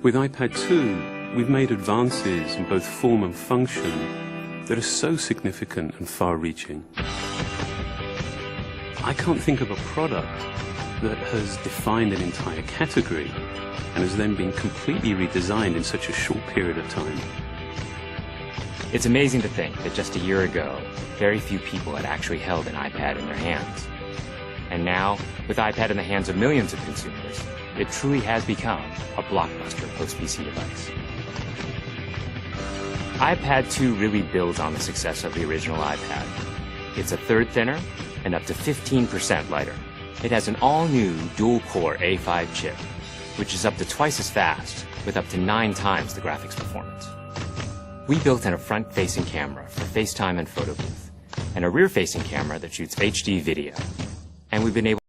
With iPad 2, we've made advances in both form and function that are so significant and far-reaching. I can't think of a product that has defined an entire category and has then been completely redesigned in such a short period of time. It's amazing to think that just a year ago, very few people had actually held an iPad in their hands. And now, with iPad in the hands of millions of consumers, it truly has become a blockbuster post-PC device. iPad 2 really builds on the success of the original iPad. It's a third thinner and up to 15% lighter. It has an all-new dual-core A5 chip, which is up to twice as fast, with up to 9 times the graphics performance. We built in a front-facing camera for FaceTime and photo booth, and a rear-facing camera that shoots HD video. And we've been able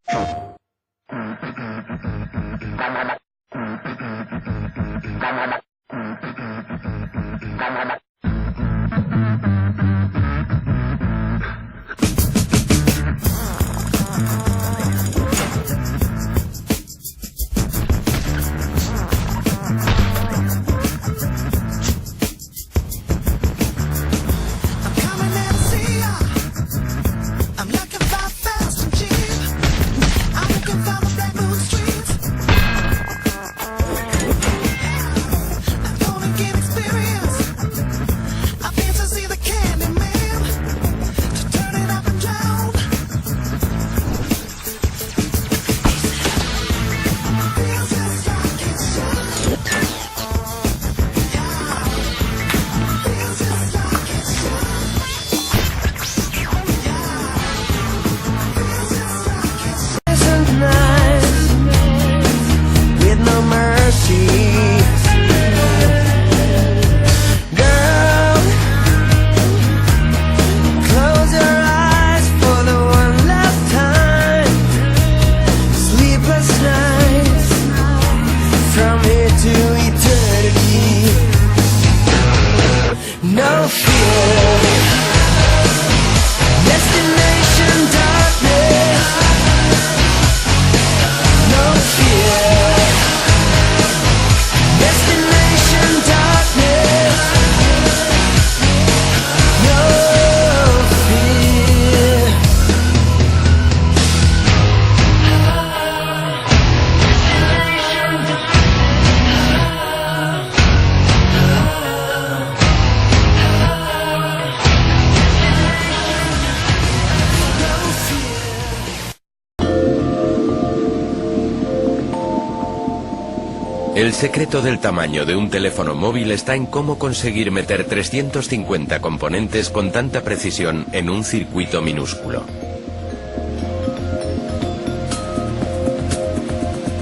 El secreto del tamaño de un teléfono móvil está en cómo conseguir meter 350 componentes con tanta precisión en un circuito minúsculo.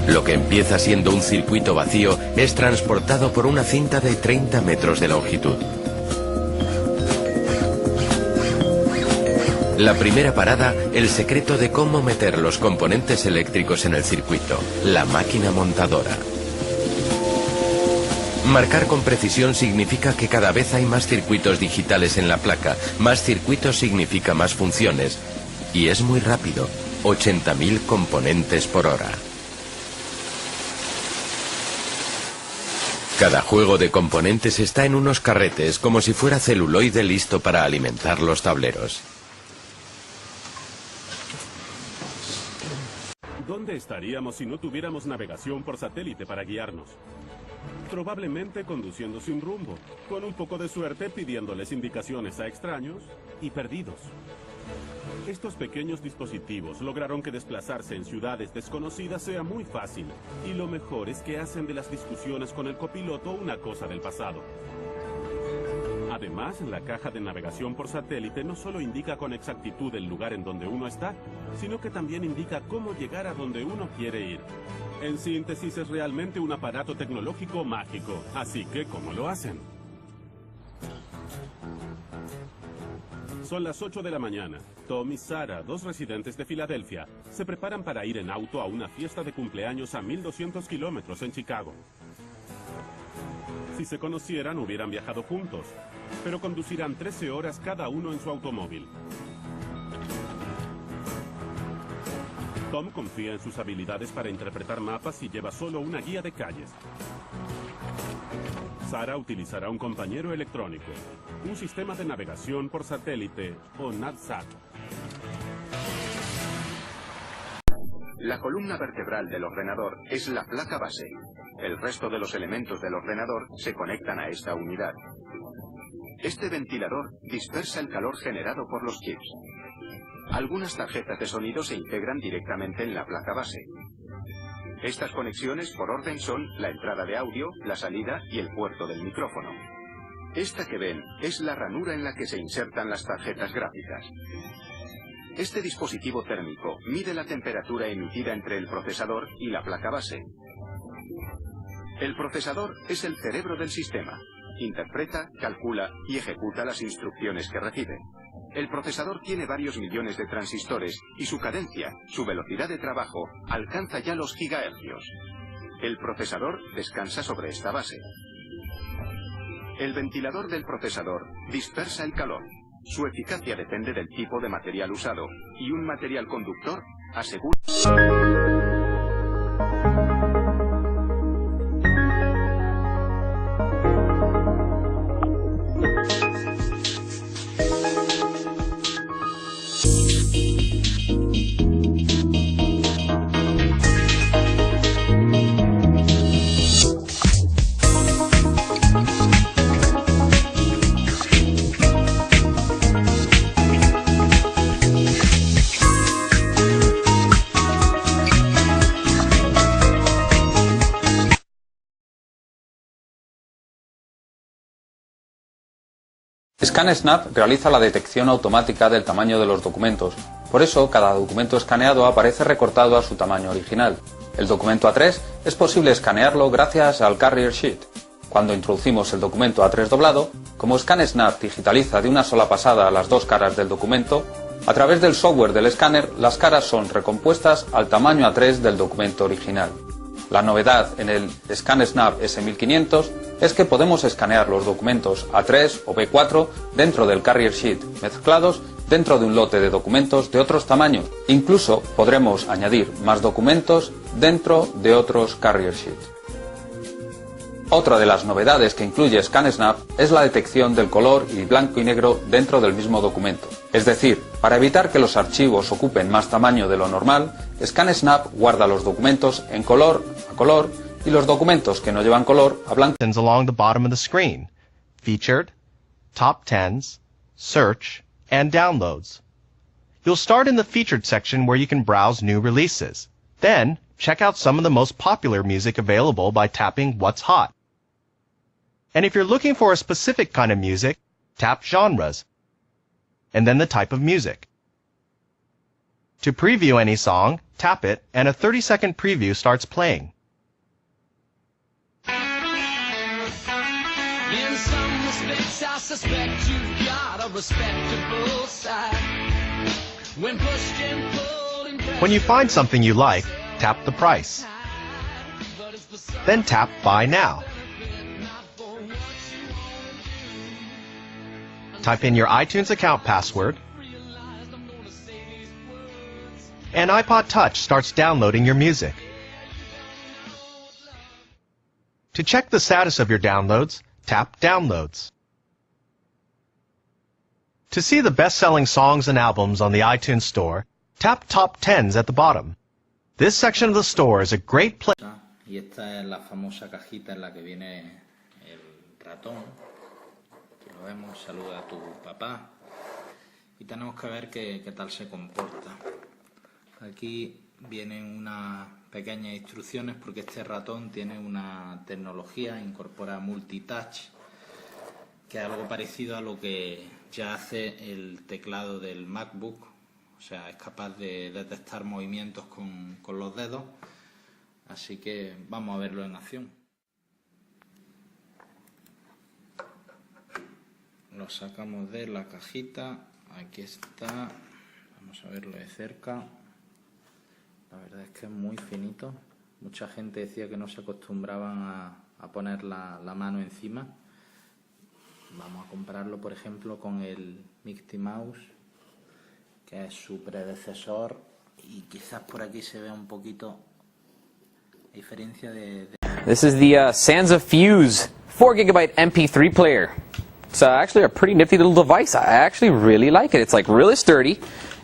Lo que empieza siendo un circuito vacío es transportado por una cinta de 30 metros de longitud. La primera parada, el secreto de cómo meter los componentes eléctricos en el circuito, la máquina montadora. Marcar con precisión significa que cada vez hay más circuitos digitales en la placa, más circuitos significa más funciones, y es muy rápido, 80.000 componentes por hora. Cada juego de componentes está en unos carretes como si fuera celuloide listo para alimentar los tableros. ¿Dónde estaríamos si no tuviéramos navegación por satélite para guiarnos? Probablemente conduciendo sin rumbo, con un poco de suerte pidiéndoles indicaciones a extraños y perdidos. Estos pequeños dispositivos lograron que desplazarse en ciudades desconocidas sea muy fácil, y lo mejor es que hacen de las discusiones con el copiloto una cosa del pasado. Además, la caja de navegación por satélite no solo indica con exactitud el lugar en donde uno está, sino que también indica cómo llegar a donde uno quiere ir. En síntesis, es realmente un aparato tecnológico mágico. Así que, ¿cómo lo hacen? Son las 8 de la mañana. Tom y Sarah, dos residentes de Filadelfia, se preparan para ir en auto a una fiesta de cumpleaños a 1.200 kilómetros en Chicago. Si se conocieran, hubieran viajado juntos, pero conducirán 13 horas cada uno en su automóvil. Tom confía en sus habilidades para interpretar mapas y lleva solo una guía de calles. Sara utilizará un compañero electrónico, un sistema de navegación por satélite o NavSat. La columna vertebral del ordenador es la placa base. El resto de los elementos del ordenador se conectan a esta unidad. Este ventilador dispersa el calor generado por los chips. Algunas tarjetas de sonido se integran directamente en la placa base. Estas conexiones por orden son la entrada de audio, la salida y el puerto del micrófono. Esta que ven es la ranura en la que se insertan las tarjetas gráficas. Este dispositivo térmico mide la temperatura emitida entre el procesador y la placa base. El procesador es el cerebro del sistema. Interpreta, calcula y ejecuta las instrucciones que recibe. El procesador tiene varios millones de transistores y su cadencia, su velocidad de trabajo, alcanza ya los gigahercios. El procesador descansa sobre esta base. El ventilador del procesador dispersa el calor. Su eficacia depende del tipo de material usado y un material conductor asegura... ScanSnap realiza la detección automática del tamaño de los documentos. Por eso, cada documento escaneado aparece recortado a su tamaño original. El documento A3 es posible escanearlo gracias al Carrier Sheet. Cuando introducimos el documento A3 doblado, como ScanSnap digitaliza de una sola pasada las dos caras del documento, a través del software del escáner las caras son recompuestas al tamaño A3 del documento original. La novedad en el ScanSnap S1500 es que podemos escanear los documentos A3 o B4 dentro del Carrier Sheet, mezclados dentro de un lote de documentos de otros tamaños. Incluso podremos añadir más documentos dentro de otros Carrier Sheet. Otra de las novedades que incluye ScanSnap es la detección del color y blanco y negro dentro del mismo documento. Es decir, para evitar que los archivos ocupen más tamaño de lo normal, ScanSnap guarda los documentos en color a color y los documentos que no llevan color a blanco. Along the bottom of the screen: Featured, Top 10s, Search, and Downloads. You'll start in the Featured section where you can browse new releases. Then, check out some of the most popular music available by tapping What's Hot. And if you're looking for a specific kind of music, tap Genres, and then the type of music. To preview any song, tap it, and a 30-second preview starts playing. In some respects, I suspect you've got a respectable side. When pushed and pulled and When you find something you like, tap the price. Then tap Buy Now. Type in your iTunes account password, and iPod Touch starts downloading your music. To check the status of your downloads, tap Downloads. To see the best-selling songs and albums on the iTunes Store, tap Top 10s at the bottom. This section of the store is a great place. Y esta es la famosa cajita en la que viene el ratón. Aquí lo vemos, saluda a tu papá. Y tenemos que ver qué tal se comporta. Aquí vienen unas pequeñas instrucciones porque este ratón tiene una tecnología, incorpora multitouch, que es algo parecido a lo que ya hace el teclado del MacBook. O sea, es capaz de detectar movimientos con los dedos. Así que vamos a verlo en acción. Lo sacamos de la cajita. Aquí está. Vamos a verlo de cerca. La verdad es que es muy finito. Mucha gente decía que no se acostumbraban a poner la mano encima. Vamos a compararlo, por ejemplo, con el Mickey Mouse, que es su predecesor, y quizás por aquí se vea un poquito la diferencia de... This is the Sansa Fuse 4 gigabyte MP3 player. It's actually a pretty nifty little device. I actually really like it. It's like really sturdy,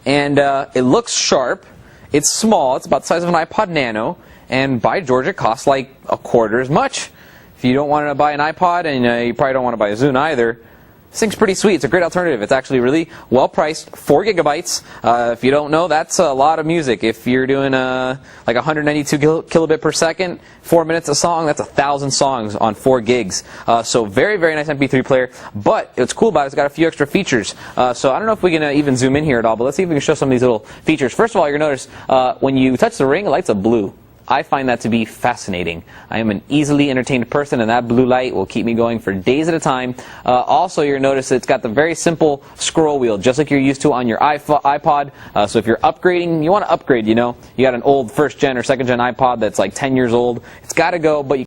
and it looks sharp. It's small. It's about the size of an iPod Nano, and by George, it costs like a quarter as much. If you don't want to buy an iPod, and you probably don't want to buy a Zune either, this thing's pretty sweet. It's a great alternative. It's actually really well priced. 4 gigabytes. If you don't know, that's a lot of music. If you're doing like 192 kilobit per second, 4 minutes a song, that's 1,000 songs on 4 gigs. So very, very nice MP3 player. But what's cool about it, it's got a few extra features. So I don't know if we can even zoom in here at all, but let's see if we can show some of these little features. First of all, you're going to notice when you touch the ring, it lights up blue. I find that to be fascinating. I am an easily entertained person, and that blue light will keep me going for days at a time. Also, you'll notice it's got the very simple scroll wheel, just like you're used to on your iPod. So if you're upgrading, you want to upgrade, you know. You got an old first gen or second gen iPod that's like 10 years old. It's got to go, but you